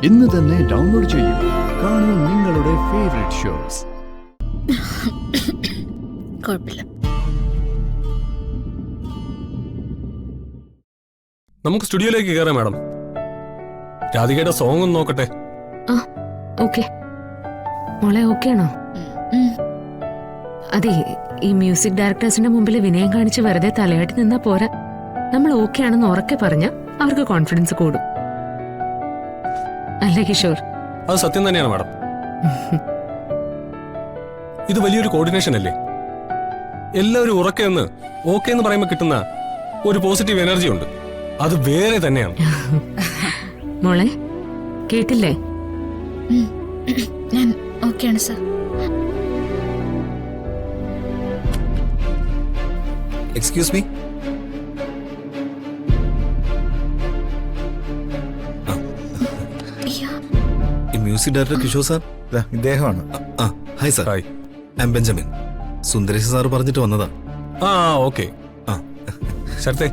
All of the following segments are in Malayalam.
ഇന്ന് തന്നെ ഡൗൺലോഡ് ചെയ്യൂ. കാണൂ നിങ്ങളുടെ ഫേവറേറ്റ് ഷോസ്. കുഴപ്പമില്ല. നമുക്ക് സ്റ്റുഡിയോയിലേക്ക് കയറാം മാഡം. രാധികയുടെ സോങ് ഒന്ന് നോക്കട്ടെ. ഓക്കെ മോളെ, ഓക്കെ ആണോ? അതെ, ഈ മ്യൂസിക് ഡയറക്ടേഴ്സിന്റെ മുമ്പിൽ വിനയം കാണിച്ച് വെറുതെ തലയാട്ടി നിന്നാ പോരാ. നമ്മൾ ഓക്കെ ആണെന്ന് ഉറക്കെ പറഞ്ഞ അവർക്ക് കോൺഫിഡൻസ് കൂടും. അല്ലേ കിഷോർ? അത് സത്യം തന്നെയാണ് മാഡം. ഇത് വലിയൊരു കോർഡിനേഷൻ അല്ലേ? എല്ലാവരും ഉറക്കെ എന്ന് ഓക്കെ എന്ന് പറയുമ്പോൾ കിട്ടുന്ന ഒരു പോസിറ്റീവ് എനർജി ഉണ്ട്, അത് വേറെ തന്നെയാണ്. മോളെ കേട്ടില്ലേ? ഞാൻ ഓക്കെയാണ് സർ. Excuse me. ഈ മ്യൂസിക് ഡയറക്ടർ കിഷോർ സാർ ഇദ്ദേഹമാണ്. Hi sir. Hi. I'm Benjamin. Sundaresh sir പറഞ്ഞിട്ട് വന്നതാ. ഓക്കെ. ശരത്തെ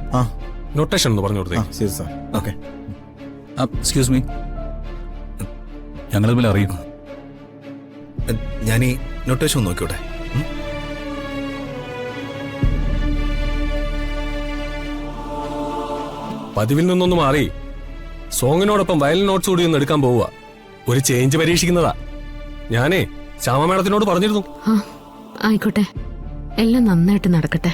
നൊട്ടേഷൻ ഒന്ന് പറഞ്ഞു കൊടുത്തേ. ശരി സാർ. ഓക്കെ. എക്സ്ക്യൂസ് മീ, ഞങ്ങൾ തമ്മിൽ അറിയും. ഞാൻ ഈ നൊട്ടേഷൻ ഒന്ന് നോക്കിയോട്ടെ. പതിവിൽ നിന്നൊന്ന് മാറി സോങ്ങിനോടൊപ്പം വയലിൻ നോട്ട്സ് കൂടി ഒന്ന് എടുക്കാൻ പോവുക. ഒരു ചേഞ്ച് പരീക്ഷിക്കുന്നതാ. ഞാനേ ശ്യാമ മാഡത്തിനോട് പറഞ്ഞിരുന്നു. ആയിക്കോട്ടെ, എല്ലാം നന്നായിട്ട് നടക്കട്ടെ.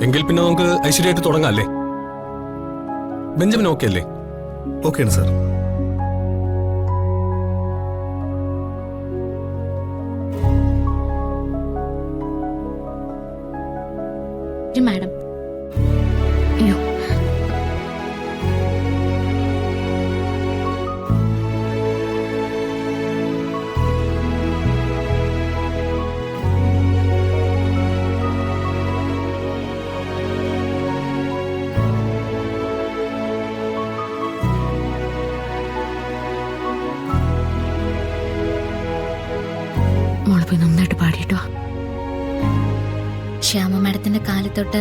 എങ്കിൽ പിന്നെ നമുക്ക് ഐശ്വര്യമായിട്ട് തുടങ്ങാം അല്ലേ? ബെഞ്ചമിൻ ഓക്കെ അല്ലേ? ഓക്കെയാണ് സാർ. മാഡം, അയ്യോ, മോള് പോയി നന്നായിട്ട് പാടിട്ടോ. ശ്യാമ മാഡത്തിന്റെ കാലത്തൊട്ട്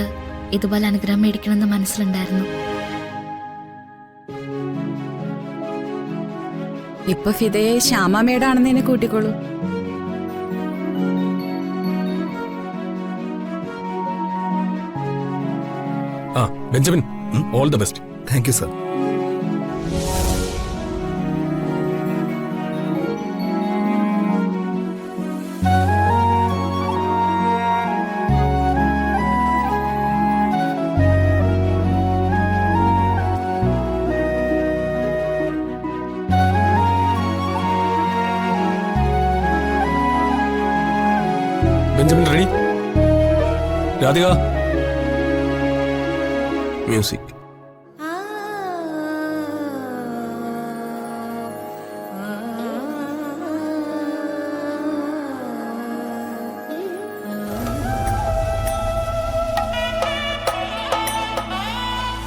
ഇതുപോലെ അനുഗ്രഹം മേടിക്കണമെന്ന് മനസ്സിലുണ്ടായിരുന്നു. ഇപ്പൊ ഫിദയെ ശ്യാമ മേഡാണെന്ന് എന്നെ കൂട്ടിക്കോളൂ. Benjamin, all the best. Thank you sir. Benjamin ready? Radhika music.